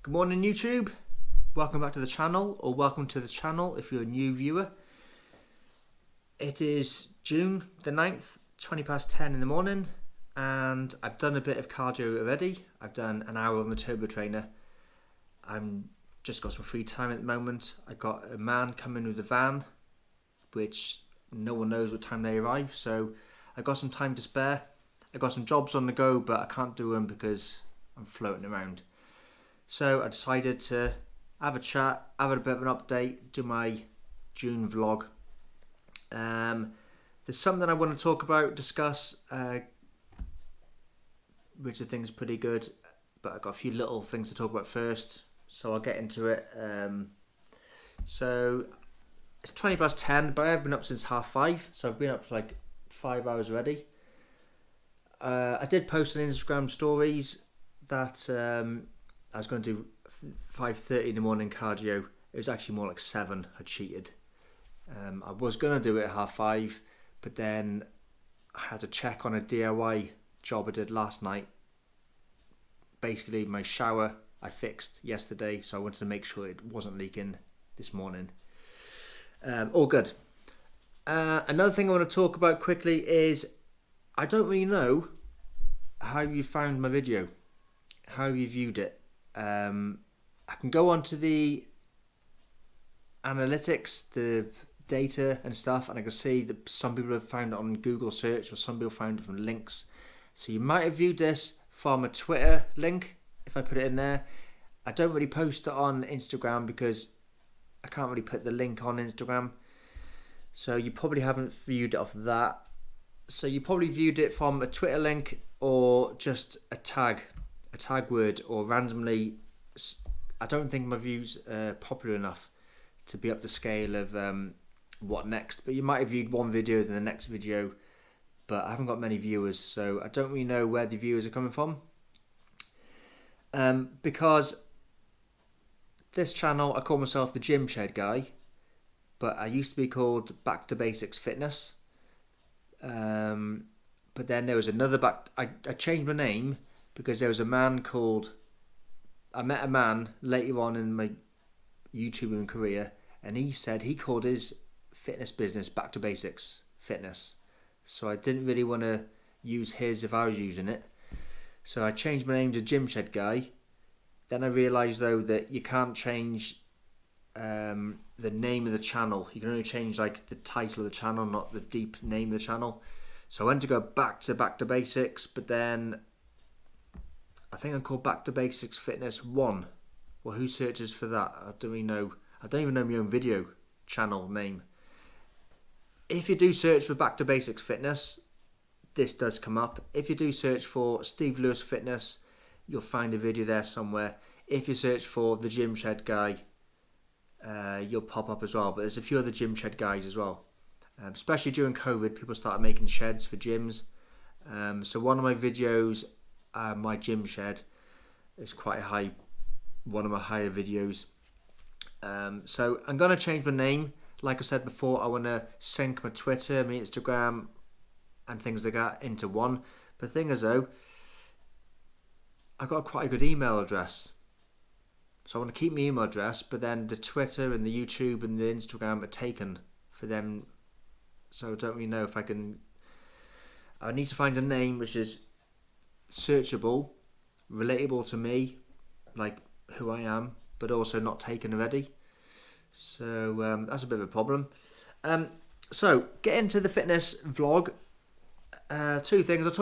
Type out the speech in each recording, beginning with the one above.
Good morning YouTube, welcome back to the channel, or welcome to the channel if you're a new viewer. It is June the 9th, 20 past 10 in the morning, and I've done a bit of cardio already. I've done an hour on the turbo trainer. I'm just got some free time at the moment. I got a man coming with a van, which no one knows what time they arrive, so I got some time to spare. I got some jobs on the go, but I can't do them because I'm floating around. So I decided to have a chat, have a bit of an update, do my June vlog. There's something I want to talk about, discuss, which I think is pretty good, but I've got a few little things to talk about first, so I'll get into it. So it's 20 past 10, but I've been up since 5:30, so I've been up for like 5 hours already. I did post on Instagram stories that I was going to do 5:30 in the morning cardio. It was actually more like 7. I cheated. I was going to do it at 5:30, but then I had to check on a DIY job I did last night. Basically, my shower I fixed yesterday, so I wanted to make sure it wasn't leaking this morning. All good. Another thing I want to talk about quickly is I don't really know how you found my video, how you viewed it. I can go onto the analytics, the data and stuff, and I can see that some people have found it on Google search, or some people found it from links. So you might have viewed this from a Twitter link if I put it in there. I don't really post it on Instagram because I can't really put the link on Instagram. So you probably haven't viewed it off of that. So you probably viewed it from a Twitter link or just a tag word, or randomly. I don't think my views are popular enough to be up the scale of what next, but you might have viewed one video then the next video, but I haven't got many viewers, so I don't really know where the viewers are coming from. Because this channel, I call myself the Gym Shed Guy, but I used to be called Back to Basics Fitness. But then there was another I changed my name because there was a man called, I met a man later on in my YouTubing career, and he said he called his fitness business Back to Basics Fitness. So I didn't really want to use his if I was using it. So I changed my name to Gym Shed Guy. Then I realised though that you can't change the name of the channel. You can only change like the title of the channel, not the deep name of the channel. So I went to go back to Basics, but then I think I'm called Back to Basics Fitness 1. Well, who searches for that? I don't really know. I don't even know my own video channel name. If you do search for Back to Basics Fitness, this does come up. If you do search for Steve Lewis Fitness, you'll find a video there somewhere. If you search for the Gym Shed Guy, you'll pop up as well. But there's a few other Gym Shed Guys as well. Especially during COVID, people started making sheds for gyms. So one of my videos, my gym shed, is quite a high, one of my higher videos. So I'm going to change my name. Like I said before, I want to sync my Twitter, my Instagram and things like that into one. But the thing is though, I've got quite a good email address. So I want to keep my email address, but then the Twitter and the YouTube and the Instagram are taken for them. So I don't really know if I can. I need to find a name which is searchable, relatable to me, like who I am, but also not taken already. So that's a bit of a problem. So get into the fitness vlog. Two things. I'll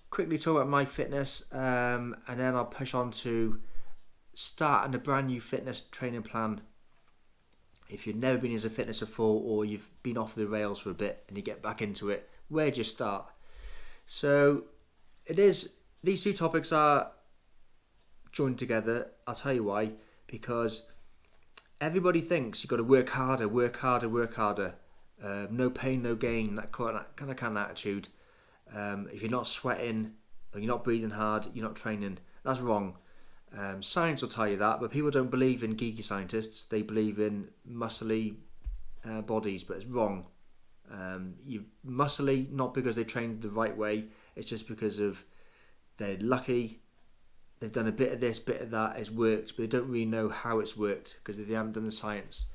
quickly talk about my fitness, and then I'll push on to starting a brand new fitness training plan. If you've never been into fitness before, or you've been off the rails for a bit and you get back into it, where do you start? So these two topics are joined together. I'll tell you why. Because everybody thinks you've got to work harder. No pain, no gain. That kind of attitude. If you're not sweating or you're not breathing hard, you're not training. That's wrong. Science will tell you that, but people don't believe in geeky scientists. They believe in muscly bodies, but it's wrong. You're muscly not because they trained the right way. It's just because of they're lucky, they've done a bit of this, bit of that, it's worked, but they don't really know how it's worked because they haven't done the science.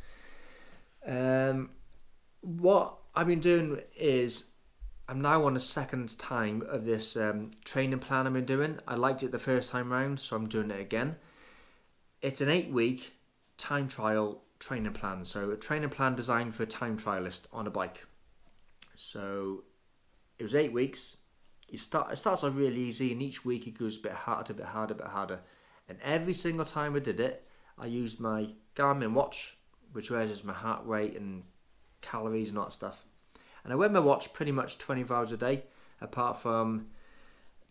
What I've been doing is I'm now on the second time of this training plan I've been doing. I liked it the first time round, so I'm doing it again. It's an 8-week time trial training plan. So a training plan designed for a time trialist on a bike. So it was 8 weeks. It starts off really easy, and each week it goes a bit harder, a bit harder, a bit harder. And every single time I did it, I used my Garmin watch, which measures my heart rate and calories and all that stuff. And I wear my watch pretty much 24 hours a day, apart from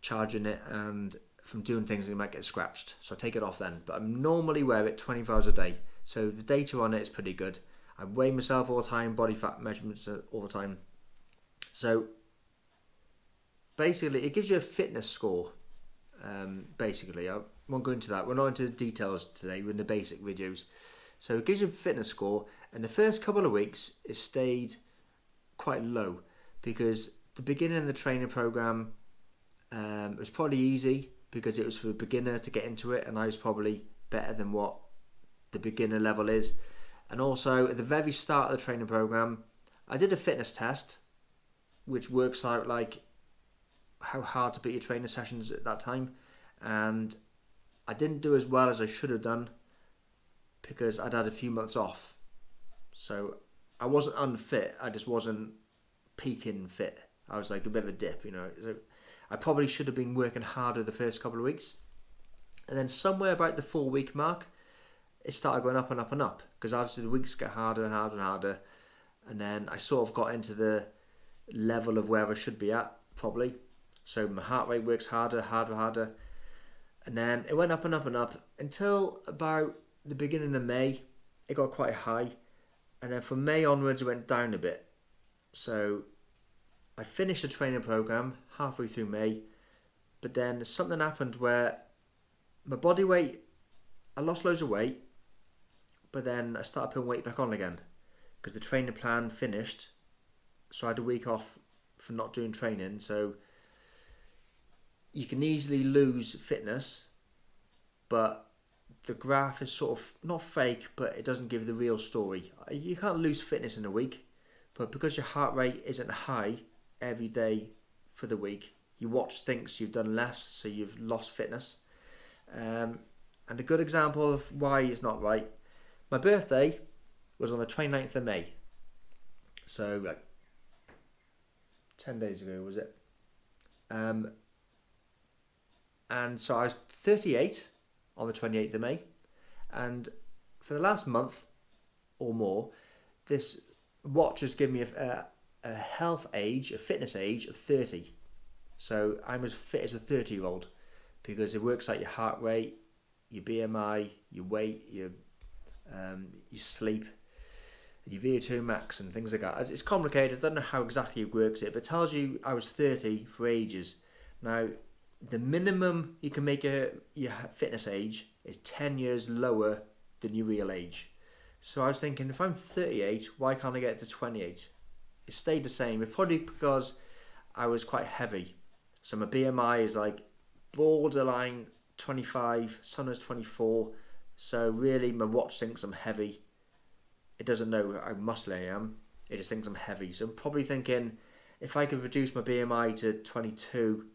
charging it and from doing things that might get scratched. So I take it off then. But I normally wear it 24 hours a day. So the data on it is pretty good. I weigh myself all the time, body fat measurements all the time. So basically, it gives you a fitness score. Basically, I won't go into that. We're not into the details today. We're in the basic videos. So it gives you a fitness score. And the first couple of weeks, it stayed quite low because the beginning of the training program was probably easy because it was for a beginner to get into it, and I was probably better than what the beginner level is. And also at the very start of the training program, I did a fitness test which works out like how hard to beat your training sessions at that time, and I didn't do as well as I should have done because I'd had a few months off. So I wasn't unfit, I just wasn't peaking fit. I was like a bit of a dip, you know. So I probably should have been working harder the first couple of weeks. And then somewhere about the 4-week mark, it started going up and up and up. Because obviously the weeks get harder and harder and harder. And then I sort of got into the level of where I should be at, probably. So my heart rate works harder, harder, harder. And then it went up and up and up until about the beginning of May. It got quite high. And then from May onwards, it went down a bit. So I finished the training program halfway through May, but then something happened where my body weight, I lost loads of weight, but then I started putting weight back on again because the training plan finished. So I had a week off for not doing training. So you can easily lose fitness, but the graph is sort of not fake, but it doesn't give the real story. You can't lose fitness in a week, but because your heart rate isn't high every day for the week, your watch thinks you've done less, so you've lost fitness. And a good example of why it's not right, my birthday was on the 29th of May. So like 10 days ago, was it? And so I was 38 on the 28th of May. And for the last month or more, this watch has given me a health age, a fitness age of 30. So I'm as fit as a 30-year-old because it works out your heart rate, your BMI, your weight, your sleep, your VO2 max and things like that. It's complicated. I don't know how exactly it works it, but it tells you I was 30 for ages. Now, the minimum you can make your fitness age is 10 years lower than your real age. So I was thinking, if I'm 38, why can't I get to 28? It stayed the same. It's probably because I was quite heavy. So my BMI is like borderline 25, sometimes 24. So really my watch thinks I'm heavy. It doesn't know how muscly I am. It just thinks I'm heavy. So I'm probably thinking if I could reduce my BMI to 22,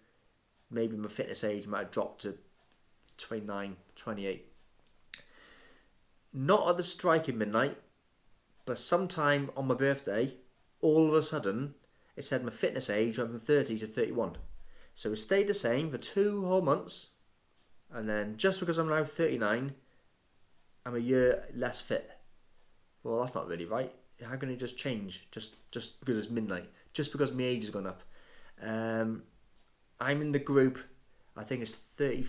maybe my fitness age might have dropped to 29, 28. Not at the striking midnight, but sometime on my birthday, all of a sudden, it said my fitness age went from 30 to 31. So it stayed the same for 2 whole months, and then just because I'm now 39, I'm a year less fit. Well, that's not really right. How can it just change just because it's midnight? Just because my age has gone up? I'm in the group, I think it's 30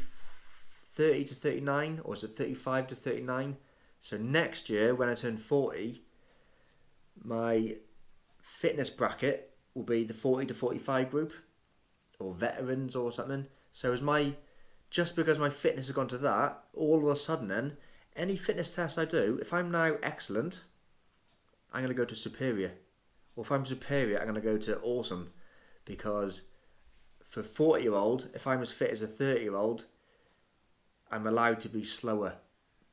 to 39, or is it 35 to 39? So next year, when I turn 40, my fitness bracket will be the 40 to 45 group, or veterans or something. So just because my fitness has gone to that, all of a sudden then, any fitness test I do, if I'm now excellent, I'm going to go to superior. Or if I'm superior, I'm going to go to awesome. Because for a 40-year-old, if I'm as fit as a 30-year-old, I'm allowed to be slower.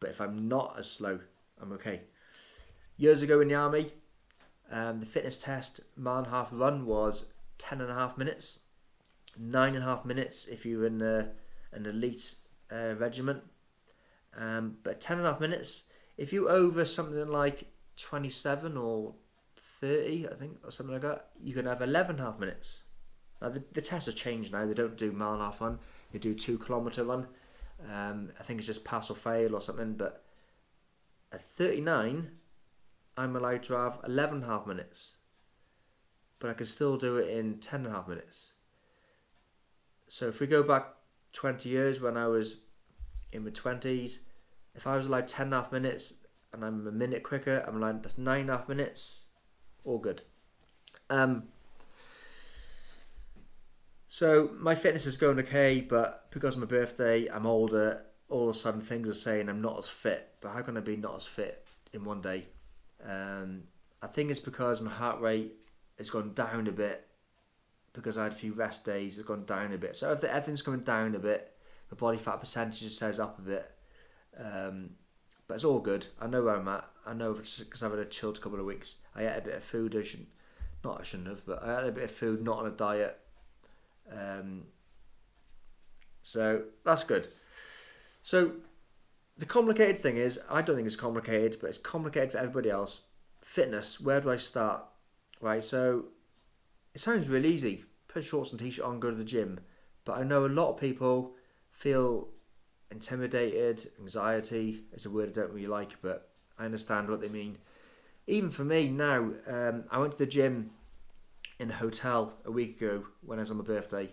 But if I'm not as slow, I'm okay. Years ago in the army, the fitness test mile and a half run was 10.5 minutes, 9.5 minutes if you're in an elite regiment. But 10.5 minutes, if you're over something like 27 or 30, I think, or something like that, you can have 11.5 minutes. Now the tests have changed now. They don't do mile and a half run; they do 2 kilometre run. I think it's just pass or fail or something. But at 39, I'm allowed to have 11.5 minutes, but I can still do it in 10.5 minutes. So if we go back 20 years when I was in my 20s, if I was allowed 10.5 minutes and I'm a minute quicker, I'm allowed that's 9.5 minutes. All good. So my fitness is going okay, but because of my birthday, I'm older. All of a sudden, things are saying I'm not as fit. But how can I be not as fit in one day? I think it's because my heart rate has gone down a bit because I had a few rest days. It's gone down a bit. So if everything's coming down a bit, my body fat percentage says up a bit. But it's all good. I know where I'm at. I know because I've had a chilled couple of weeks. I ate a bit of food. I shouldn't have, but I had a bit of food, not on a diet. So that's good. So the complicated thing is, I don't think it's complicated, but it's complicated for everybody else. Fitness, where do I start? Right, so it sounds really easy. Put shorts and t-shirt on, go to the gym. But I know a lot of people feel intimidated, anxiety is a word I don't really like, but I understand what they mean. Even for me now, I went to the gym in a hotel a week ago when I was on my birthday,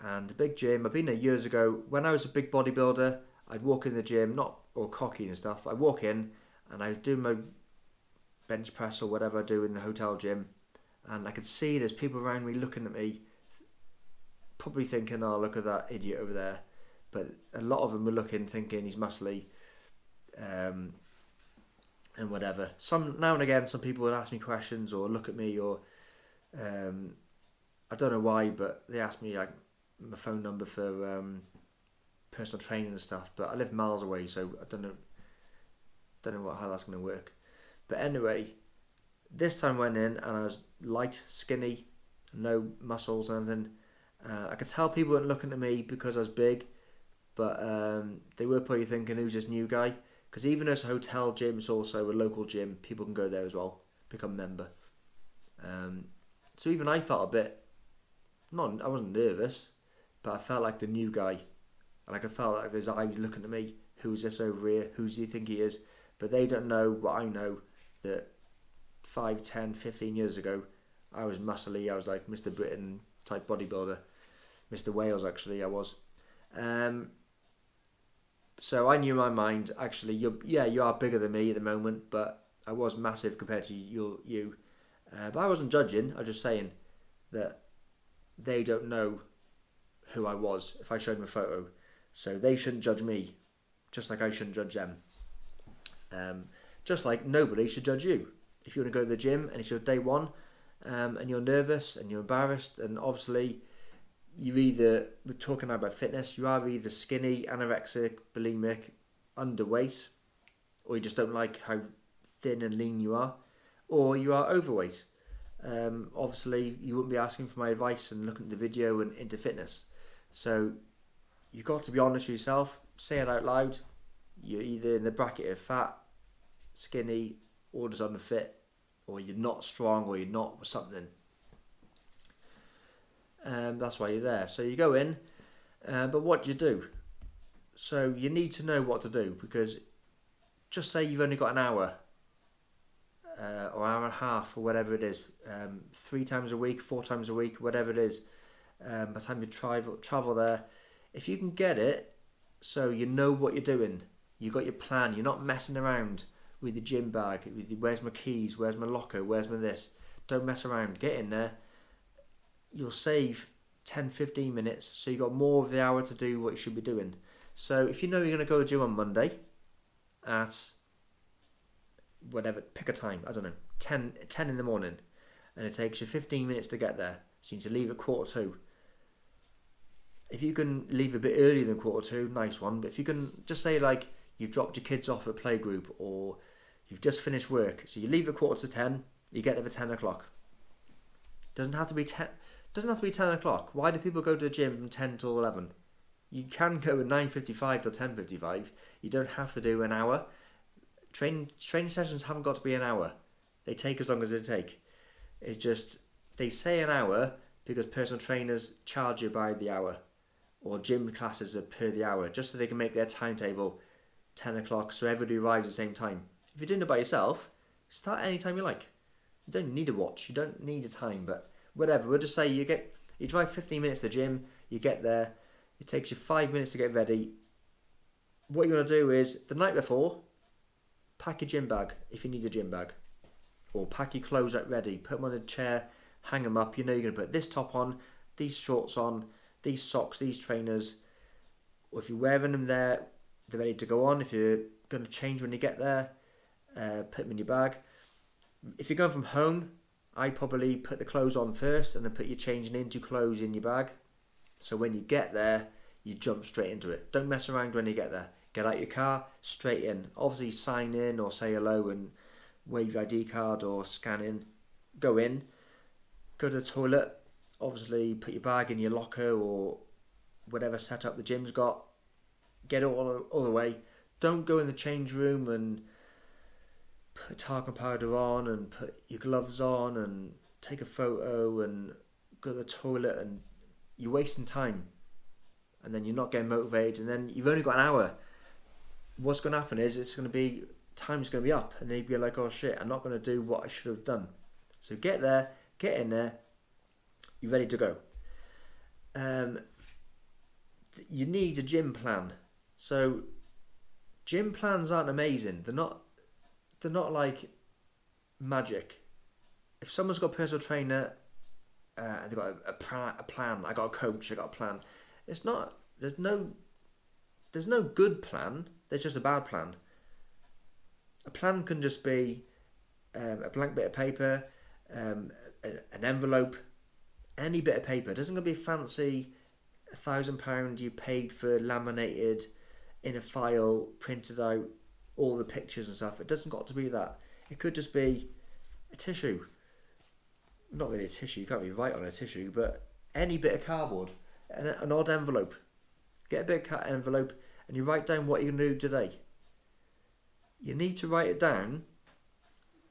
and a big gym. I've been there years ago. When I was a big bodybuilder, I'd walk in the gym, not all cocky and stuff. I'd walk in and I'd do my bench press or whatever I do in the hotel gym, and I could see there's people around me looking at me, probably thinking, "Oh, look at that idiot over there." But a lot of them were looking, thinking he's muscly, and whatever. Some now and again, some people would ask me questions or look at me, or I don't know why, but they asked me like my phone number for personal training and stuff. But I live miles away, so I don't know how that's going to work. But anyway, this time I went in and I was light, skinny, no muscles or anything. I could tell people weren't looking at me because I was big, but they were probably thinking, who's this new guy? Because even though it's a hotel gym, it's also a local gym. People can go there as well, become a member. So even I felt a bit, I wasn't nervous, but I felt like the new guy. And I felt like there's eyes looking at me. Who's this over here? Who do you think he is? But they don't know what I know, that 5, 10, 15 years ago, I was muscly. I was like Mr. Britain type bodybuilder. Mr. Wales, actually, I was. So I knew in my mind, actually, you are bigger than me at the moment, but I was massive compared to you. But I wasn't judging. I was just saying that they don't know who I was if I showed them a photo. So they shouldn't judge me, just like I shouldn't judge them. Just like nobody should judge you. If you want to go to the gym and it's your day one, and you're nervous and you're embarrassed, and obviously we're talking now about fitness, you are either skinny, anorexic, bulimic, underweight, or you just don't like how thin and lean you are, or you are overweight. Obviously you wouldn't be asking for my advice and looking at the video and into fitness. So you've got to be honest with yourself, say it out loud. You're either in the bracket of fat, skinny, or just unfit, or you're not strong, or you're not something. That's why you're there. So you go in, but what do you do? So you need to know what to do, because just say you've only got an hour, or hour and a half, or whatever it is, 3 times a week, 4 times a week, whatever it is. By the time you travel there, if you can get it, so you know what you're doing, you got your plan, you're not messing around with your gym bag, where's my keys, where's my locker, where's my this. Don't mess around, get in there. You'll save 10-15 minutes, so you got more of the hour to do what you should be doing. So if you know you're going to go to the gym on Monday at whatever, pick a time, I don't know, 10 in the morning, and it takes you 15 minutes to get there, so you need to leave at 1:45. if you can leave a bit earlier than 2:15, nice one. But if you can just say like you've dropped your kids off at playgroup or you've just finished work, so you leave at 9:45, you get there for 10 o'clock. Doesn't have to be 10. Doesn't have to be 10 o'clock. Why do people go to the gym from 10 till 11? You can go at 9:55 till 10:55. You don't have to do an hour. Training sessions haven't got to be an hour. They take as long as they take. It's just they say an hour because personal trainers charge you by the hour, or gym classes are per the hour, just so they can make their timetable 10 o'clock so everybody arrives at the same time. If you're doing it by yourself, start any time you like. You don't need a watch. You don't need a time, but whatever. We'll just say you drive 15 minutes to the gym. You get there. It takes you 5 minutes to get ready. What you're going to do is the night before, pack your gym bag if you need a gym bag, or pack your clothes out ready. Put them on a chair, hang them up. You know you're going to put this top on, these shorts on, these socks, these trainers. Or if you're wearing them there, they're ready to go on. If you're going to change when you get there, put them in your bag. If you're going from home, I'd probably put the clothes on first and then put your changing into clothes in your bag. So when you get there, you jump straight into it. Don't mess around when you get there. Get out your car, straight in. Obviously sign in or say hello and wave your ID card or scan in. Go in, go to the toilet. Obviously put your bag in your locker or whatever setup the gym's got. Get it all the way. Don't go in the change room and put talcum powder on and put your gloves on and take a photo and go to the toilet, and you're wasting time, and then you're not getting motivated, and then you've only got an hour. What's going to happen is time's going to be up, and then you'll be like, oh shit, I'm not going to do what I should have done. So get there, get in there, you're ready to go. You need a gym plan. So gym plans aren't amazing. They're not like magic. If someone's got a personal trainer, and they've got a plan. I got a coach. I got a plan. It's not. There's no good plan. There's just a bad plan. A plan can just be a blank bit of paper, an envelope, any bit of paper. It doesn't going to be fancy. £1,000 you paid for laminated in a file, printed out, all the pictures and stuff. It doesn't got to be that. It could just be a tissue. Not really a tissue, you can't really write on a tissue, but any bit of cardboard, an odd envelope. Get a bit of envelope and you write down what you're going to do today. You need to write it down.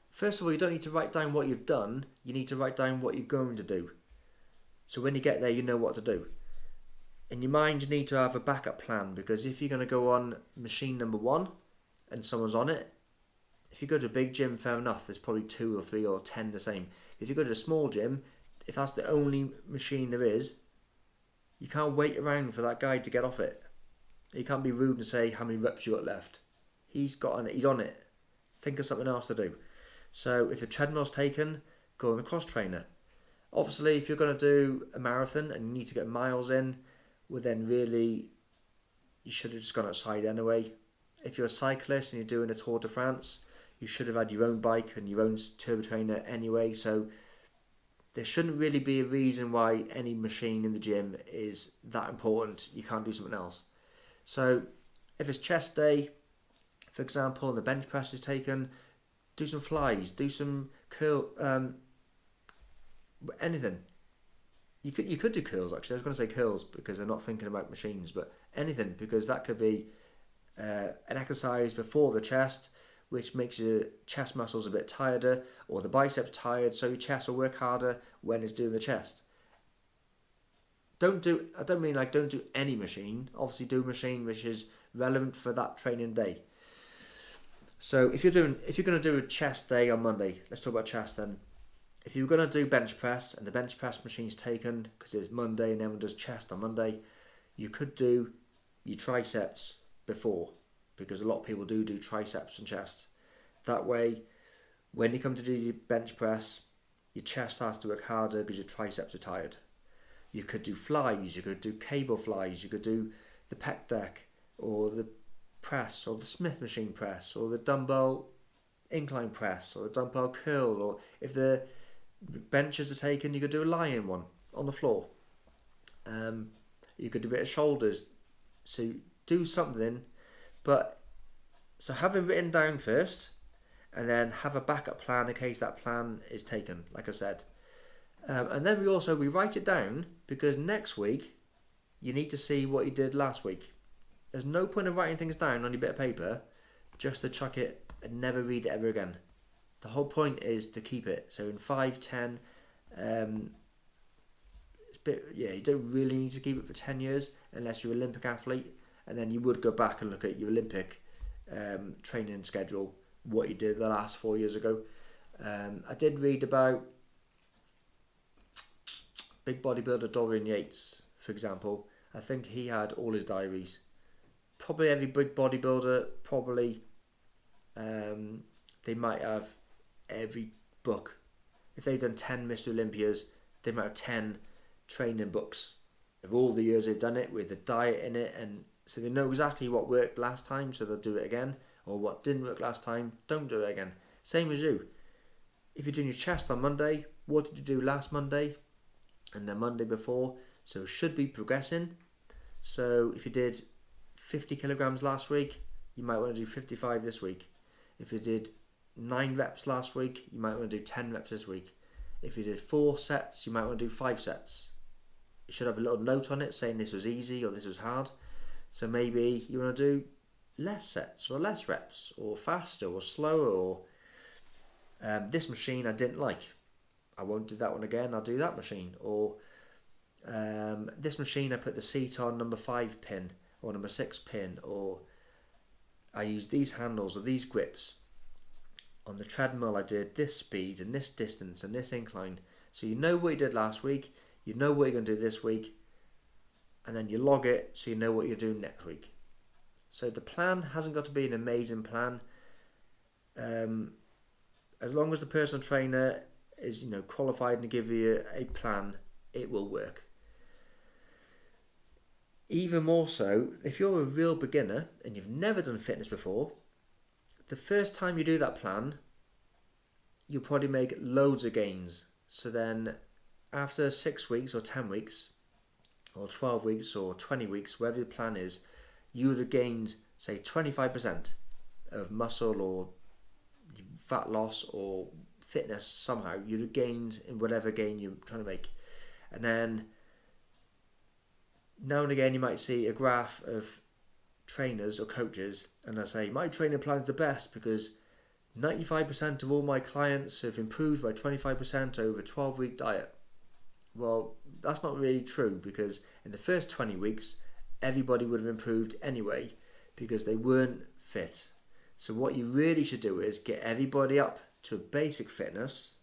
First of all, you don't need to write down what you've done, you need to write down what you're going to do. So when you get there, you know what to do. In your mind, you need to have a backup plan, because if you're going to go on machine number 1 and someone's on it, if you go to a big gym, fair enough, there's probably 2 or 3 or 10 the same. If you go to a small gym, if that's the only machine there is, you can't wait around for that guy to get off it. You can't be rude and say how many reps you got left. He's on it. Think of something else to do. So if the treadmill's taken, go on the cross trainer. Obviously, if you're going to do a marathon and you need to get miles in, well then really, you should have just gone outside anyway. If you're a cyclist and you're doing a Tour de France, you should have had your own bike and your own turbo trainer anyway. So there shouldn't really be a reason why any machine in the gym is that important. You can't do something else. So if it's chest day, for example, and the bench press is taken, do some flies, do some curl, anything. You could do curls actually. I was going to say curls because they're not thinking about machines, but anything, because that could be an exercise before the chest, which makes your chest muscles a bit tireder, or the biceps tired, so your chest will work harder when it's doing the chest. I don't mean don't do any machine. Obviously do a machine which is relevant for that training day. So if you're going to do a chest day on Monday, let's talk about chest then. If you're going to do bench press and the bench press machine's taken because it's Monday and everyone does chest on Monday, you could do your triceps before, because a lot of people do triceps and chest. That way, when you come to do your bench press, your chest has to work harder because your triceps are tired. You could do flies, you could do cable flies, you could do the pec deck, or the press, or the Smith machine press, or the dumbbell incline press, or the dumbbell curl, or if the benches are taken, you could do a lying one on the floor. You could do a bit of shoulders. So do something, but so have it written down first, and then have a backup plan in case that plan is taken, like I said. And then we write it down, because next week you need to see what you did last week. There's no point of writing things down on your bit of paper just to chuck it and never read it ever again. The whole point is to keep it. So in 5, 10, you don't really need to keep it for 10 years unless you're an Olympic athlete, and then you would go back and look at your Olympic training schedule, what you did the last 4 years ago. I did read about big bodybuilder Dorian Yates, for example. I think he had all his diaries. Probably every big bodybuilder, they might have every book. If they've done 10 Mr. Olympias, they might have 10 training books of all the years they've done it, with a diet in it, and so they know exactly what worked last time, so they'll do it again, or what didn't work last time, don't do it again. Same as you. If you're doing your chest on Monday, what did you do last Monday and the Monday before? So should be progressing. So if you did 50 kilograms last week, you might want to do 55 this week. If you did 9 reps last week, you might want to do 10 reps this week. If you did 4 sets, you might want to do 5 sets. You should have a little note on it saying this was easy or this was hard. So maybe you want to do less sets or less reps, or faster or slower, or this machine I didn't like, I won't do that one again, I'll do that machine. Or this machine I put the seat on number 5 pin or number 6 pin, or I used these handles or these grips. On the treadmill I did this speed and this distance and this incline. So you know what you did last week, you know what you're going to do this week, and then you log it so you know what you're doing next week. So the plan hasn't got to be an amazing plan. As long as the personal trainer is qualified and give you a plan, it will work. Even more so, if you're a real beginner and you've never done fitness before, the first time you do that plan, you'll probably make loads of gains. So then after 6 weeks or 10 weeks or 12 weeks or 20 weeks, whatever the plan is, you would have gained, say, 25% of muscle or fat loss or fitness somehow. You'd have gained in whatever gain you're trying to make. And then now and again you might see a graph of trainers or coaches, and I say my training plan is the best because 95% of all my clients have improved by 25% over a 12-week diet. Well, that's not really true, because in the first 20 weeks everybody would have improved anyway because they weren't fit. So what you really should do is get everybody up to basic fitness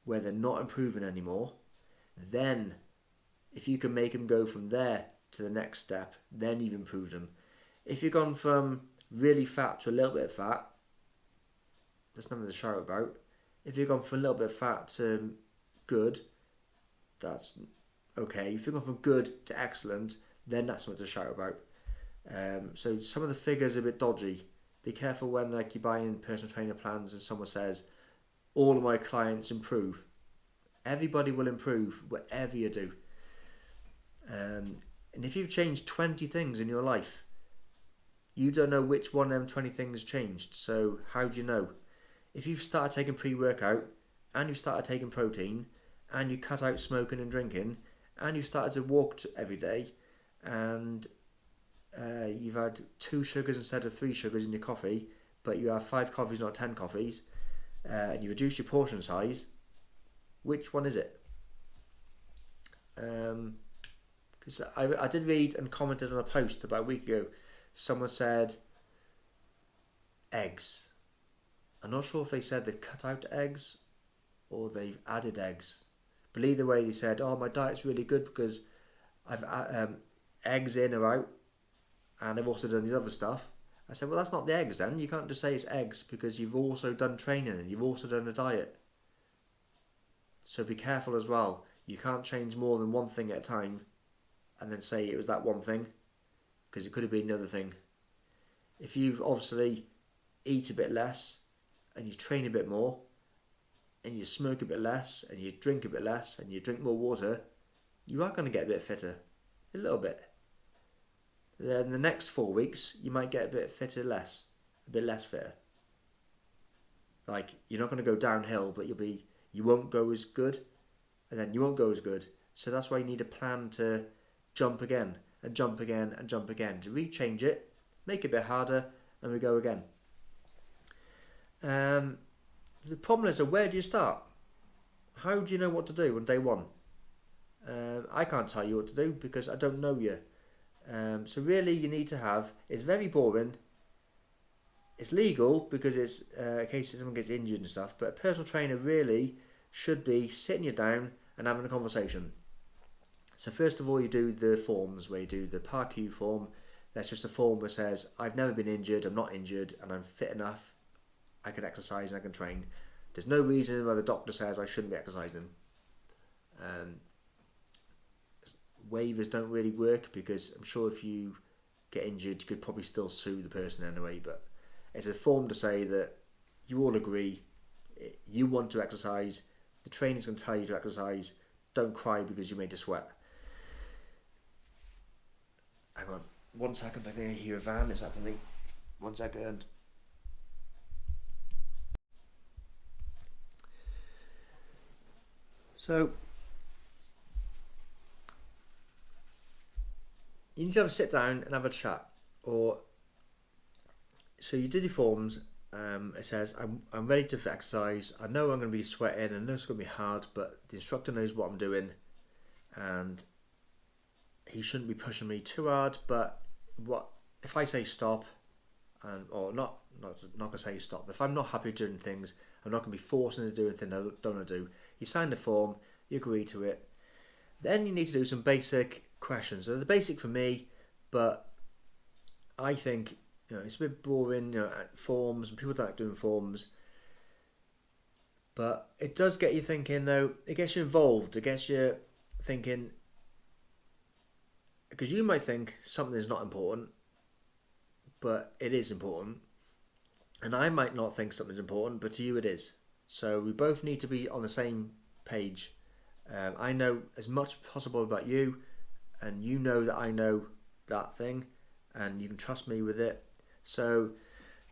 where they're not improving anymore. Then if you can make them go from there to the next step, then you've improved them. If you've gone from really fat to a little bit of fat, there's nothing to shout about. If you've gone from a little bit of fat to good, that's okay. If you've gone from good to excellent, then that's something to shout about. So some of the figures are a bit dodgy. Be careful when you're buying personal trainer plans and someone says, all of my clients improve. Everybody will improve whatever you do. And if you've changed 20 things in your life, you don't know which one of them 20 things changed. So how do you know? If you've started taking pre-workout, and you started taking protein, and you cut out smoking and drinking, and you started to walk every day, and you've had 2 sugars instead of 3 sugars in your coffee, but you have 5 coffees, not 10 coffees, and you reduce your portion size, which one is it? Because I did read and commented on a post about a week ago. Someone said eggs. I'm not sure if they said they've cut out eggs or they've added eggs. But either way, they said, oh, my diet's really good because I've eggs in or out, and I've also done this other stuff. I said, well, that's not the eggs then. You can't just say it's eggs because you've also done training and you've also done a diet. So be careful as well. You can't change more than one thing at a time and then say it was that one thing, because it could have been another thing. If you've obviously eat a bit less and you train a bit more and you smoke a bit less and you drink a bit less and you drink more water, you are going to get a bit fitter. a little bit. Then the next 4 weeks, you might get a bit fitter, a bit less fitter. Like, you're not going to go downhill, but you won't go as good, and then you won't go as good. So that's why you need a plan to jump again, and jump again, and jump again. To rechange it, make it a bit harder, and we go again. The problem is, where do you start? How do you know what to do on day one? I can't tell you what to do because I don't know you. So really you need to have, it's very boring, it's legal because it's in case someone gets injured and stuff, but a personal trainer really should be sitting you down and having a conversation. So first of all, you do the forms where you do the PAR-Q form. That's just a form where it says, I've never been injured, I'm not injured, and I'm fit enough, I can exercise and I can train. There's no reason why the doctor says I shouldn't be exercising. Waivers don't really work because I'm sure if you get injured, you could probably still sue the person anyway, but it's a form to say that you all agree, you want to exercise, the trainer's going to tell you to exercise, don't cry because you made a sweat. Hang on, 1 second, I think I hear a van, is that for me? 1 second. So, you need to have a sit down and have a chat. So you do the forms, it says, I'm ready to exercise, I know I'm going to be sweating, I know it's going to be hard, but the instructor knows what I'm doing, and he shouldn't be pushing me too hard, but if I say stop, or not going to say stop, if I'm not happy doing things, I'm not going to be forcing to do anything I don't want to do. You sign the form, you agree to it, then you need to do some basic questions. So they're basic for me, but I think it's a bit boring, forms, and people don't like doing forms. But it does get you thinking, though. It gets you involved. It gets you thinking, because you might think something is not important, but it is important. And I might not think something's important, but to you it is. So we both need to be on the same page. I know as much as possible about you, and you know that I know that thing, and you can trust me with it. So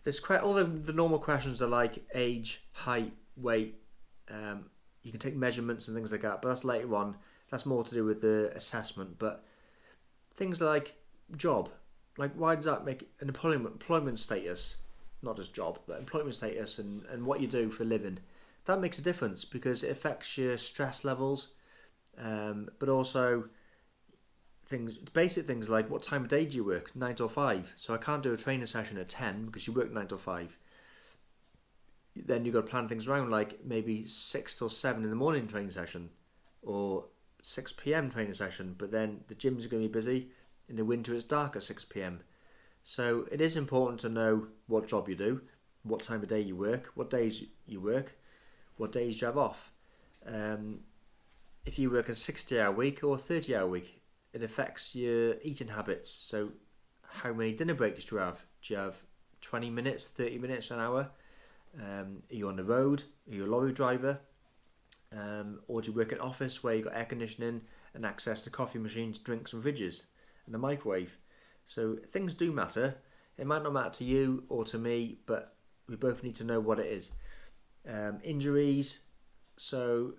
there's all the normal questions are like age, height, weight. You can take measurements and things like that, but that's later on. That's more to do with the assessment. But things like job, like why does that make an employment status, not just job, but employment status and what you do for a living? That makes a difference because it affects your stress levels, but also basic things like what time of day do you work, 9 till 5. So I can't do a training session at 10 because you work 9 till 5. Then you've got to plan things around, like maybe 6 till 7 in the morning training session, or 6 p.m. training session, but then the gyms are going to be busy. In the winter it's dark at 6 p.m. So it is important to know what job you do, what time of day you work, what days you work, what days you have off. If you work a 60-hour week or a 30-hour week, it affects your eating habits. So how many dinner breaks do you have? Do you have 20 minutes, 30 minutes, an hour? Are you on the road? Are you a lorry driver? Or do you work in an office where you've got air conditioning and access to coffee machines, drinks and fridges and a microwave? So things do matter. It might not matter to you or to me, but we both need to know what it is. Injuries. So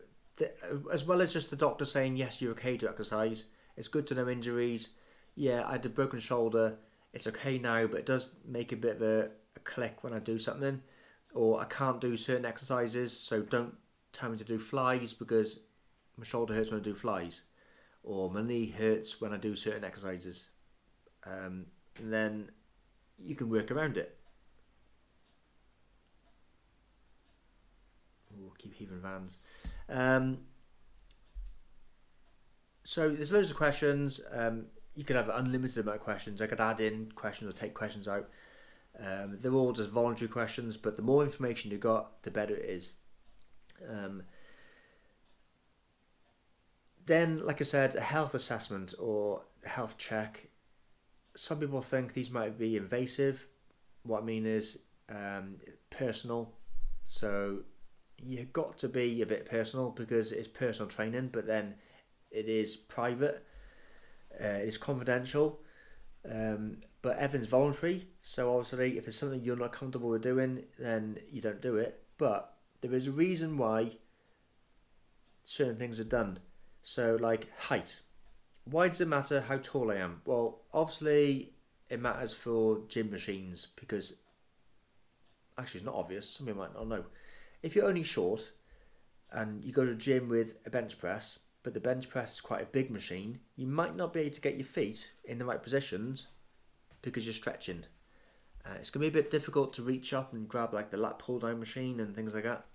as well as just the doctor saying, yes, you're okay to exercise, it's good to know injuries. Yeah, I had a broken shoulder. It's okay now, but it does make a bit of a click when I do something. Or I can't do certain exercises, so don't tell me to do flies because my shoulder hurts when I do flies. Or my knee hurts when I do certain exercises. And then you can work around it. Ooh, keep heaving vans. So there's loads of questions. You could have an unlimited amount of questions. I could add in questions or take questions out. They're all just voluntary questions, but the more information you got, the better it is. Then, like I said, a health assessment or a health check. Some people think these might be invasive. What I mean is personal. So you've got to be a bit personal because it's personal training, but then it is private. It's confidential, but everything's voluntary. So obviously, if it's something you're not comfortable with doing, then you don't do it. But there is a reason why certain things are done. So like height. Why does it matter how tall I am? Well, obviously it matters for gym machines because actually it's not obvious. Some people might not know. If you're only short and you go to a gym with a bench press, but the bench press is quite a big machine, you might not be able to get your feet in the right positions because you're stretching. It's going to be a bit difficult to reach up and grab like the lat pull down machine and things like that.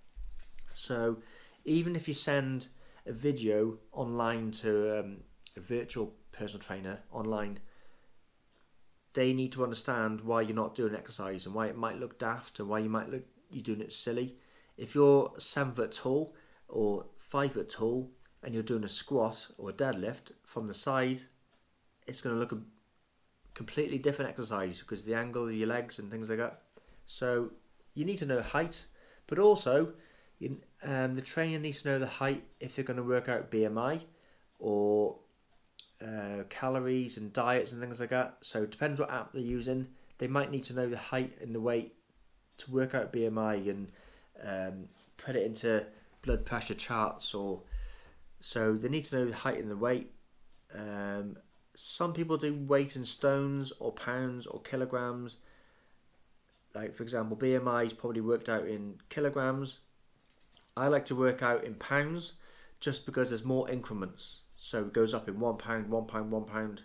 So even if you send a video online to a virtual personal trainer online, they need to understand why you're not doing exercise and why it might look daft and why you're doing it silly. If you're 7 foot tall or 5 foot tall and you're doing a squat or a deadlift from the side, it's going to look a completely different exercise because of the angle of your legs and things like that. So you need to know height, but also the trainer needs to know the height if they're going to work out BMI or calories and diets and things like that. So it depends what app they're using. They might need to know the height and the weight to work out BMI and put it into blood pressure charts, or so they need to know the height and the weight. Some people do weight in stones or pounds or kilograms. Like for example, BMI is probably worked out in kilograms. I like to work out in pounds just because there's more increments. So it goes up in £1, £1, £1.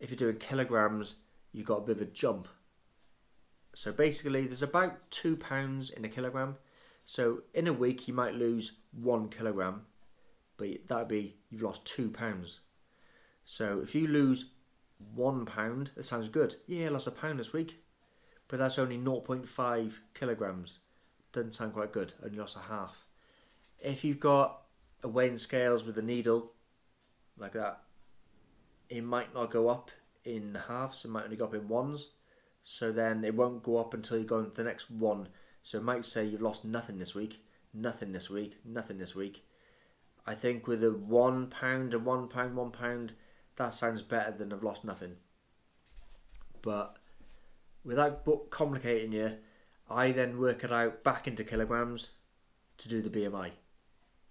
If you're doing kilograms, you've got a bit of a jump. So basically, there's about £2 in a kilogram. So in a week, you might lose 1 kilogram, but that'd be you've lost £2. So if you lose £1, that sounds good. Yeah, I lost £1 this week, but that's only 0.5 kilograms. Doesn't sound quite good. Only lost a half. If you've got a weighing scales with a needle like that, it might not go up in halves. It might only go up in ones. So then it won't go up until you go into the next one. So it might say you've lost nothing this week, nothing this week, nothing this week. I think with a £1 and £1, that sounds better than I've lost nothing. But without complicating you, I then work it out back into kilograms to do the BMI.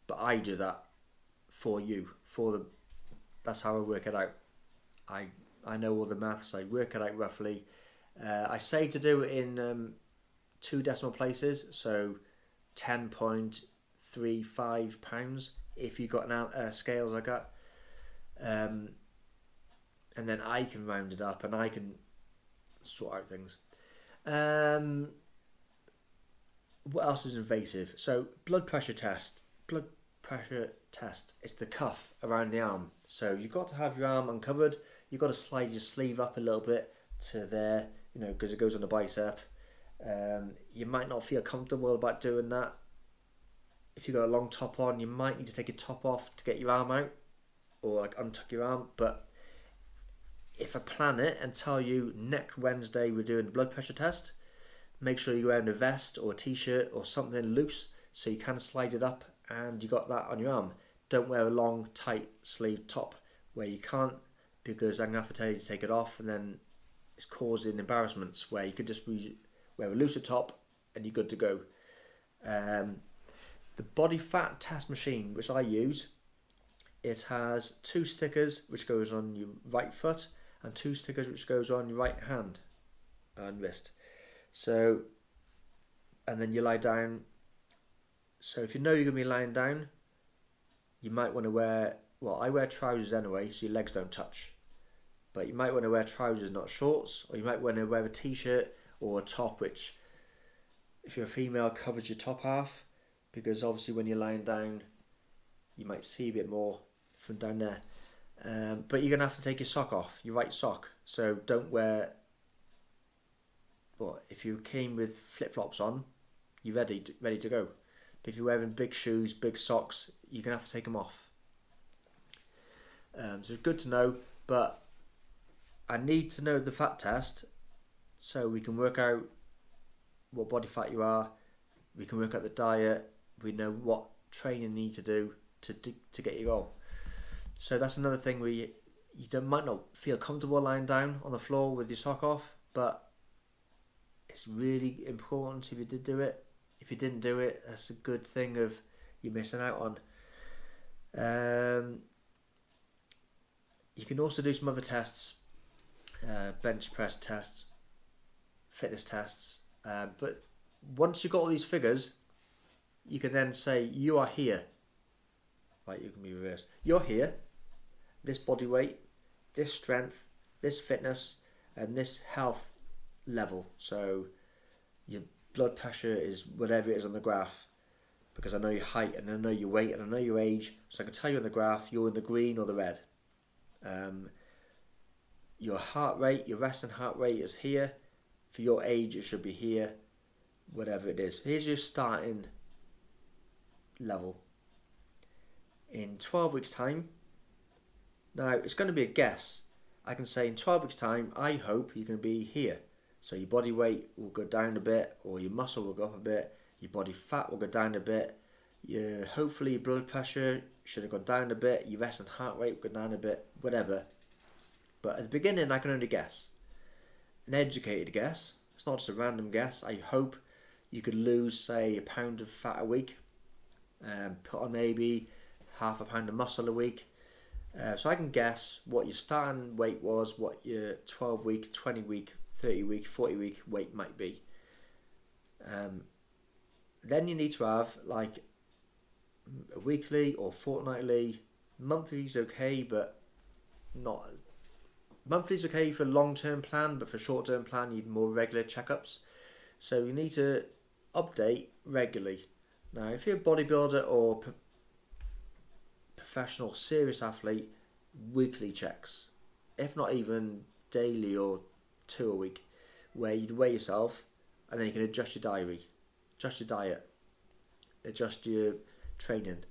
But I do that for you. That's how I work it out. I know all the maths. I work it out roughly. I say to do it in 2 decimal places, so 10.35 pounds if you've got scales like that. And then I can round it up and I can sort out things. What else is invasive? So blood pressure test. It's the cuff around the arm. So you've got to have your arm uncovered. You've got to slide your sleeve up a little bit to there, because it goes on the bicep. You might not feel comfortable about doing that. If you've got a long top on, you might need to take your top off to get your arm out, or like untuck your arm. But if I plan it and tell you next Wednesday we're doing the blood pressure test, make sure you're wearing a vest or a t-shirt or something loose so you can slide it up and you got that on your arm. Don't wear a long tight sleeve top where you can't, because I'm going to have to tell you to take it off and then it's causing embarrassments where you could just wear a looser top and you're good to go. The body fat test machine, which I use, it has 2 stickers which goes on your right foot and 2 stickers which goes on your right hand and wrist. So, and then you lie down. So if you know you're going to be lying down, you might want to wear, I wear trousers anyway, so your legs don't touch. But you might want to wear trousers, not shorts, or you might want to wear a t-shirt or a top which, if you're a female, covers your top half, because obviously when you're lying down, you might see a bit more from down there. But you're going to have to take your sock off, your right sock. So don't wear, if you came with flip-flops on, you're ready to go. But if you're wearing big shoes, big socks, you're going to have to take them off. So it's good to know, but I need to know the fat test so we can work out what body fat you are, we can work out the diet, we know what training you need to do to get your goal. So that's another thing where might not feel comfortable lying down on the floor with your sock off, but it's really important if you did do it. If you didn't do it, that's a good thing of you're missing out on. You can also do some other tests, bench press tests, fitness tests. But once you've got all these figures, you can then say you are here. Right, you can be reversed. You're here. This body weight, this strength, this fitness, and this health level. So your blood pressure is whatever it is on the graph, because I know your height and I know your weight and I know your age, so I can tell you on the graph you're in the green or the red. Your heart rate, your resting heart rate is here. For your age, it should be here, whatever it is. Here's your starting level. In 12 weeks' time, now it's going to be a guess. I can say in 12 weeks' time, I hope you're going to be here. So your body weight will go down a bit, or your muscle will go up a bit, your body fat will go down a bit, hopefully your blood pressure should have gone down a bit, your resting heart rate will go down a bit, whatever. But at the beginning, I can only guess. An educated guess. It's not just a random guess. I hope you could lose, say, a pound of fat a week, and put on maybe half a pound of muscle a week. So I can guess what your starting weight was, what your 12 week, 20 week, 30 week, 40 week weight might be. Then you need to have like a weekly or fortnightly. Monthly's okay, but not. Monthly's okay for long-term plan, but for short-term plan you need more regular checkups. So you need to update regularly. Now, if you're a bodybuilder or professional serious athlete, weekly checks, if not even daily or 2 a week, where you'd weigh yourself and then you can adjust your diary, adjust your diet, adjust your training.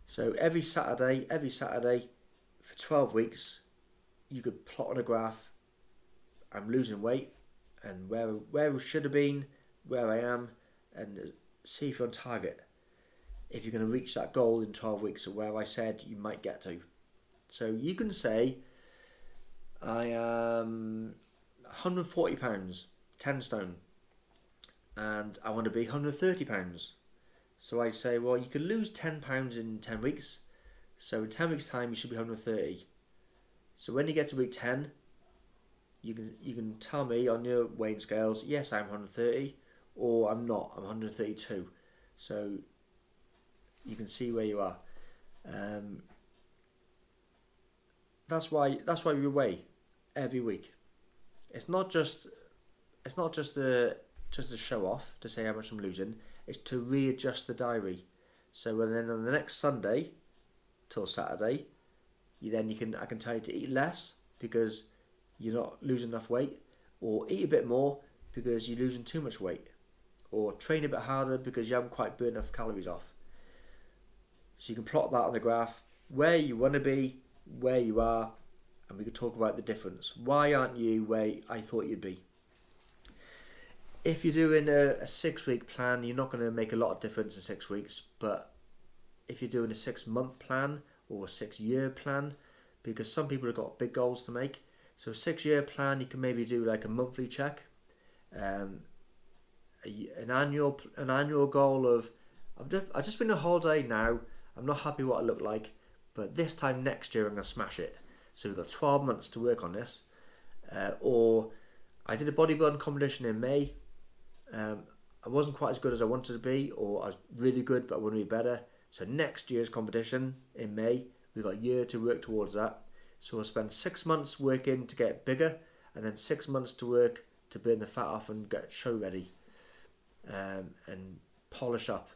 So every Saturday for 12 weeks, you could plot on a graph, I'm losing weight and where I should have been, where I am, and see if you're on target. If you're going to reach that goal in 12 weeks of where I said you might get to. So you can say, I am 140 pounds, 10 stone, and I want to be 130 pounds. So I say, well, you could lose 10 pounds in 10 weeks. So in 10 weeks time, you should be 130. So when you get to week 10, you can tell me on your weighing scales, yes, I'm 130, or I'm not, I'm 132. So you can see where you are. That's why we weigh every week. It's not just to show off to say how much I'm losing. It's to readjust the diary. So then on the next Sunday till Saturday, I can tell you to eat less because you're not losing enough weight, or eat a bit more because you're losing too much weight, or train a bit harder because you haven't quite burned enough calories off. So you can plot that on the graph, where you want to be, where you are, and we can talk about the difference. Why aren't you where I thought you'd be? If you're doing a 6 week plan, you're not going to make a lot of difference in 6 weeks, but if you're doing a 6 month plan or a 6 year plan, because some people have got big goals to make, so a 6 year plan, you can maybe do like a monthly check, an annual goal of I've just been on holiday now, I'm not happy what I look like, but this time next year I'm going to smash it. So we've got 12 months to work on this. Or I did a bodybuilding competition in May. I wasn't quite as good as I wanted to be, or I was really good but I want to be better. So next year's competition in May, we've got a year to work towards that. So we'll spend 6 months working to get bigger, and then 6 months to work to burn the fat off and get show ready, and polish up.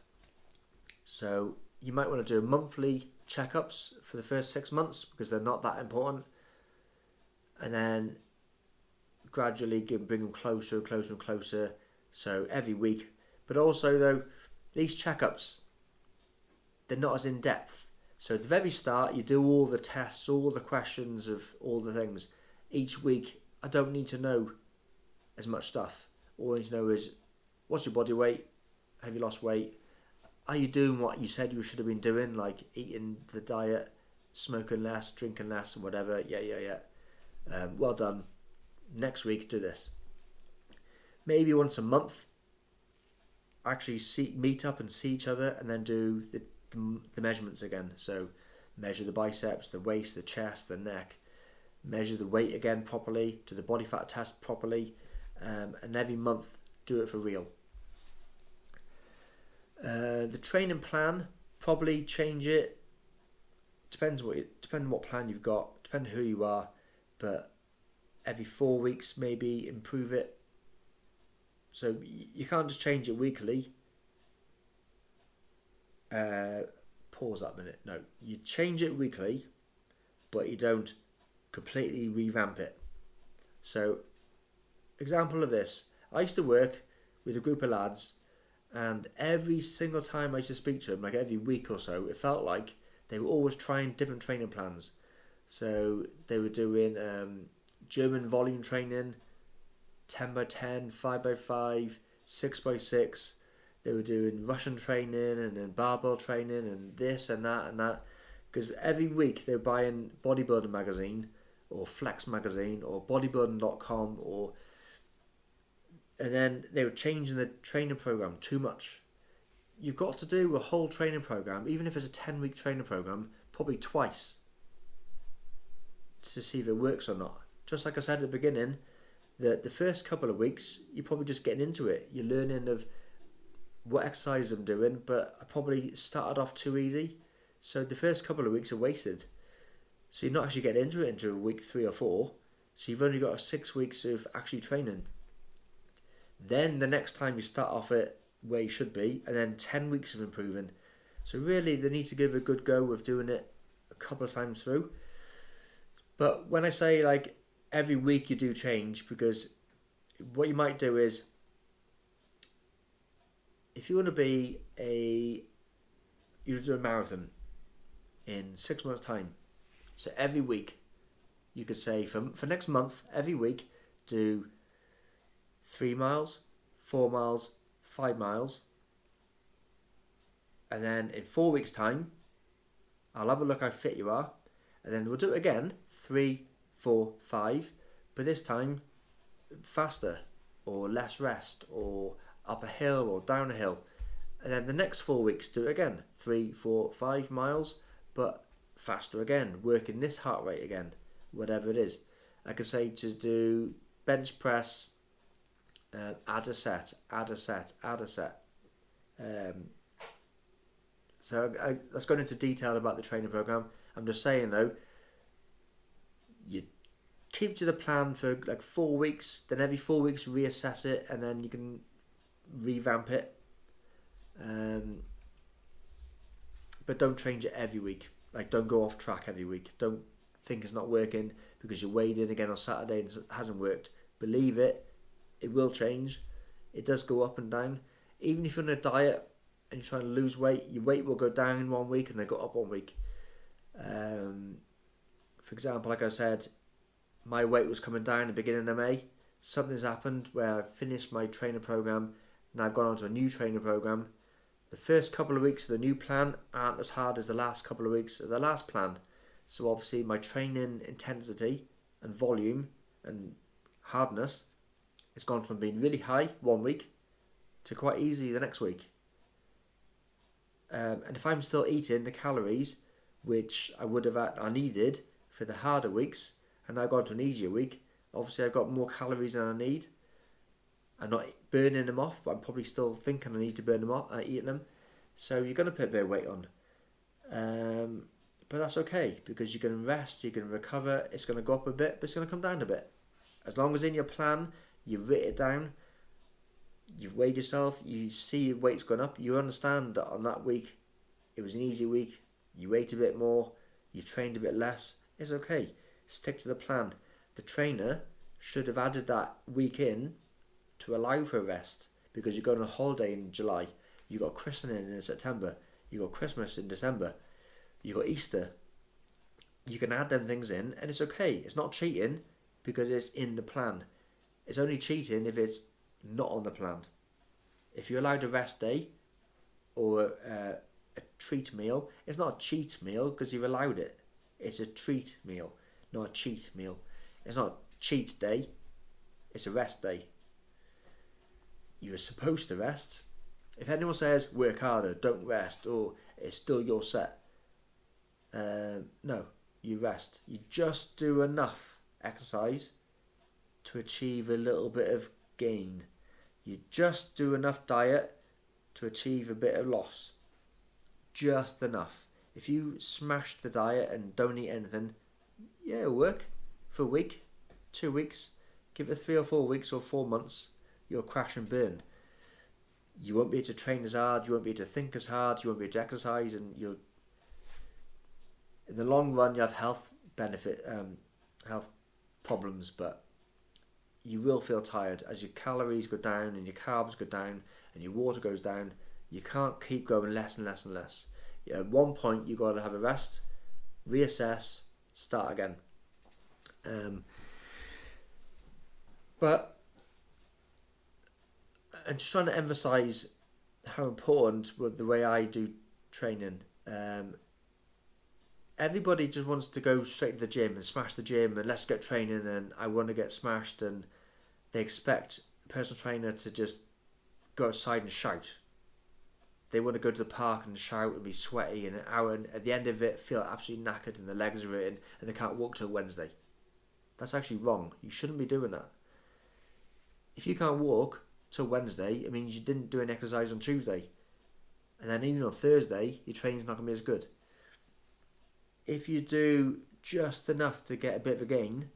So you might want to do monthly checkups for the first 6 months because they're not that important, and then gradually bring them closer and closer and closer. So every week, but also though, these checkups, they're not as in depth. So at the very start, you do all the tests, all the questions of all the things. Each week, I don't need to know as much stuff. All I need to know is, what's your body weight? Have you lost weight? Are you doing what you said you should have been doing, like eating the diet, smoking less, drinking less, and whatever. Yeah. Well done. Next week, do this. Maybe once a month, actually meet up and see each other, and then do the measurements again. So measure the biceps, the waist, the chest, the neck. Measure the weight again properly, do the body fat test properly, and every month do it for real. The training plan, probably change it. Depends what plan you've got, depending who you are, but every 4 weeks maybe improve it. So you can't just change it weekly. Pause that minute. No, you change it weekly, but you don't completely revamp it. So, example of this, I used to work with a group of lads, and every single time I used to speak to them, like every week or so, it felt like they were always trying different training plans. So they were doing German volume training, 10x10, 5x5, 6x6. They were doing Russian training and then barbell training and this and that. Because every week they were buying Bodybuilding magazine or Flex magazine or bodybuilding.com, and then they were changing the training program too much. You've got to do a whole training program, even if it's a 10-week training program, probably twice to see if it works or not. Just like I said at the beginning, the first couple of weeks, you're probably just getting into it. You're learning of what exercise I'm doing, but I probably started off too easy. So the first couple of weeks are wasted. So you're not actually getting into it until week 3 or 4. So you've only got 6 weeks of actually training. Then the next time you start off it where you should be, and then 10 weeks of improving. So really they need to give a good go of doing it a couple of times through. But when I say like every week you do change, because what you might do is, if you want to be you do a marathon in 6 months time, so every week you could say for next month, every week do 3 miles, 4 miles, 5 miles, and then in 4 weeks time I'll have a look how fit you are, and then we'll do it again, 3, 4, 5, but this time faster or less rest or up a hill or down a hill. And then the next 4 weeks do it again, 3, 4, 5 miles, but faster again, working this heart rate again, whatever it is. I could say to do bench press, add a set. So let's go into detail about the training program. I'm just saying though, you keep to the plan for like 4 weeks, then every 4 weeks reassess it, and then you can revamp it. But don't change it every week. Like, don't go off track every week. Don't think it's not working because you weighed in again on Saturday and it hasn't worked. Believe it, it will change. It does go up and down. Even if you're on a diet and you're trying to lose weight, your weight will go down in 1 week and then go up 1 week. For example, like I said, my weight was coming down at the beginning of May. Something's happened where I finished my training program and I've gone on to a new training program. The first couple of weeks of the new plan aren't as hard as the last couple of weeks of the last plan. So obviously my training intensity and volume and hardness has gone from being really high 1 week to quite easy the next week. And if I'm still eating the calories which I needed for the harder weeks, and I've gone to an easier week, obviously I've got more calories than I need. I'm not burning them off, but I'm probably still thinking I need to burn them off, eating them. So you're going to put a bit of weight on. But that's okay, because you're going to rest, you're going to recover, it's going to go up a bit, but it's going to come down a bit. As long as in your plan, you've written it down, you've weighed yourself, you see your weight's gone up, you understand that on that week, it was an easy week, you ate a bit more, you trained a bit less, it's okay. Stick to the plan. The trainer should have added that week in to allow for rest, because you're going on holiday in July, you got christening in September, you got Christmas in December, you got Easter. You can add them things in and it's okay. It's not cheating because it's in the plan. It's only cheating if it's not on the plan. If you're allowed a rest day or a treat meal, it's not a cheat meal because you've allowed it. It's a treat meal, not a cheat meal. It's not a cheat day, it's a rest day. You're supposed to rest. If anyone says work harder, don't rest, or it's still your set, no, you rest. You just do enough exercise to achieve a little bit of gain. You just do enough diet to achieve a bit of loss. Just enough. If you smash the diet and don't eat anything, yeah, it'll work for a week, 2 weeks. Give it 3 or 4 weeks or 4 months, you'll crash and burn. You won't be able to train as hard, you won't be able to think as hard, you won't be able to exercise, and you'll, in the long run, you have health problems, but you will feel tired as your calories go down and your carbs go down and your water goes down. You can't keep going less and less and less. At one point, you've got to have a rest, reassess, start again. But I'm just trying to emphasise how important with the way I do training. Everybody just wants to go straight to the gym and smash the gym and let's get training and I want to get smashed, and they expect a personal trainer to just go outside and shout. They want to go to the park and shout and be sweaty and an hour, and at the end of it feel absolutely knackered and their legs are hurting and they can't walk till Wednesday. That's actually wrong. You shouldn't be doing that. If you can't walk till Wednesday, it means you didn't do any exercise on Tuesday. And then even on Thursday, your training's not going to be as good. If you do just enough to get a bit of a gain,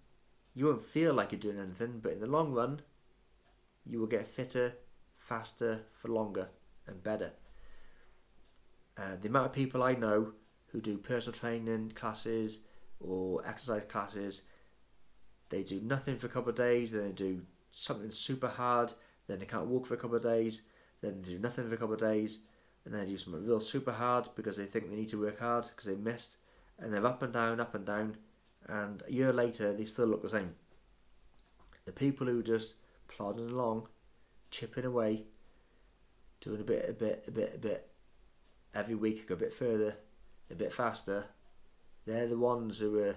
you won't feel like you're doing anything, but in the long run, you will get fitter, faster, for longer, and better. The amount of people I know who do personal training classes or exercise classes, they do nothing for a couple of days, then they do something super hard, then they can't walk for a couple of days, then they do nothing for a couple of days, and then they do something real super hard because they think they need to work hard because they missed, and they're up and down, and a year later they still look the same. The people who just plodding along, chipping away, doing a bit, every week go a bit further, a bit faster, they're the ones who are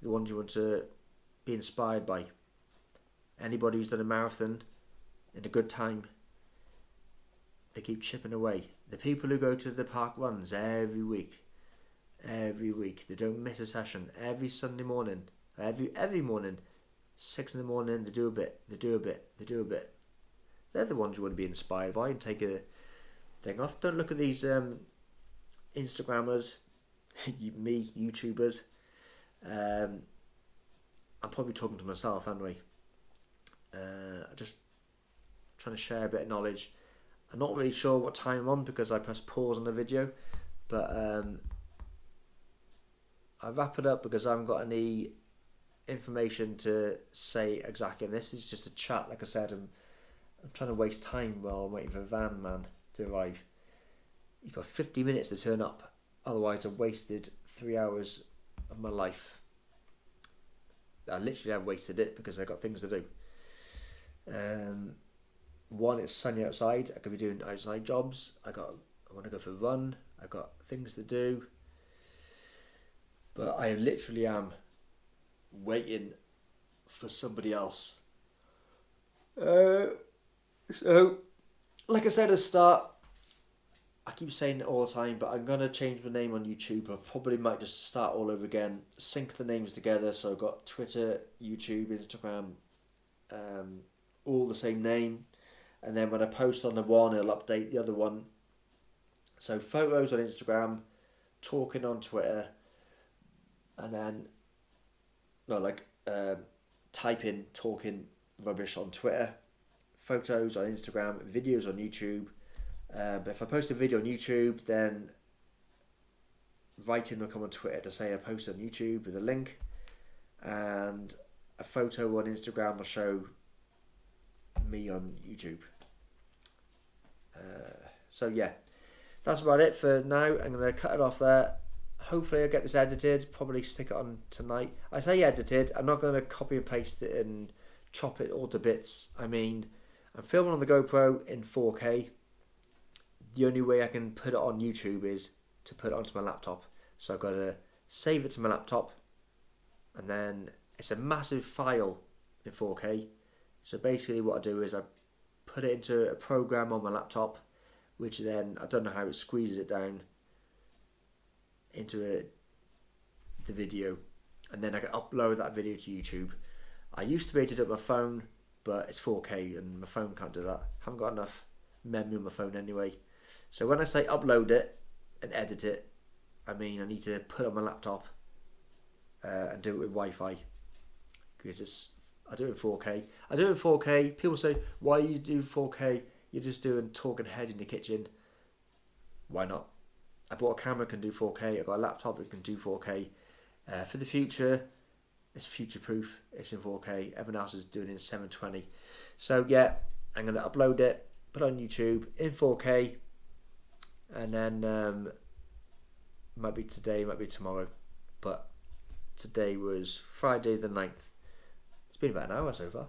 the ones you want to be inspired by. Anybody who's done a marathon in a good time, they keep chipping away. The people who go to the park runs every week, they don't miss a session. Every Sunday morning, every morning, 6 a.m, they do a bit. They're the ones you want to be inspired by and take a thing off. Don't look at these Instagrammers, me, YouTubers. I'm probably talking to myself, aren't I? Just trying to share a bit of knowledge. I'm not really sure what time I'm on because I pressed pause on the video, but I wrap it up because I haven't got any information to say exactly. And this is just a chat, like I said. I'm trying to waste time while I'm waiting for a van man to arrive. He's got 50 minutes to turn up. Otherwise, I've wasted 3 hours of my life. I literally have wasted it because I've got things to do. One, it's sunny outside. I could be doing outside jobs. I want to go for a run. I've got things to do. But I literally am waiting for somebody else. So, like I said at the start, I keep saying it all the time, but I'm going to change my name on YouTube. I probably might just start all over again, sync the names together. So I've got Twitter, YouTube, Instagram, all the same name. And then when I post on the one, it'll update the other one. So photos on Instagram, talking on Twitter, and then, typing, talking rubbish on Twitter, photos on Instagram, videos on YouTube. But if I post a video on YouTube, then writing will come on Twitter to say I posted on YouTube with a link, and a photo on Instagram will show me on YouTube. So yeah, that's about it for now. I'm going to cut it off there. Hopefully I'll get this edited, probably stick it on tonight. I say edited, I'm not going to copy and paste it and chop it all to bits. I mean, I'm filming on the GoPro in 4K. The only way I can put it on YouTube is to put it onto my laptop. So I've got to save it to my laptop, and then it's a massive file in 4K. So basically what I do is I put it into a program on my laptop, which then, I don't know how it squeezes it down into the video, and then I can upload that video to YouTube. I used to be able to do it on my phone, but it's 4K and my phone can't do that. I haven't got enough memory on my phone anyway. So when I say upload it and edit it, I mean I need to put it on my laptop and do it with Wi-Fi, because I do it in 4K. I do it in 4K. People say, why you do 4K? You're just doing talking head in the kitchen. Why not? I bought a camera that can do 4K. I got a laptop that can do 4K. For the future, it's future proof. It's in 4K. Everyone else is doing it in 720. So yeah, I'm going to upload it, put it on YouTube in 4K, and then might be today, might be tomorrow. But today was Friday the 9th. It's been about an hour so far.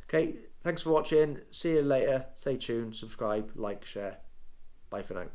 Okay, thanks for watching. See you later. Stay tuned. Subscribe, like, share. Bye for now.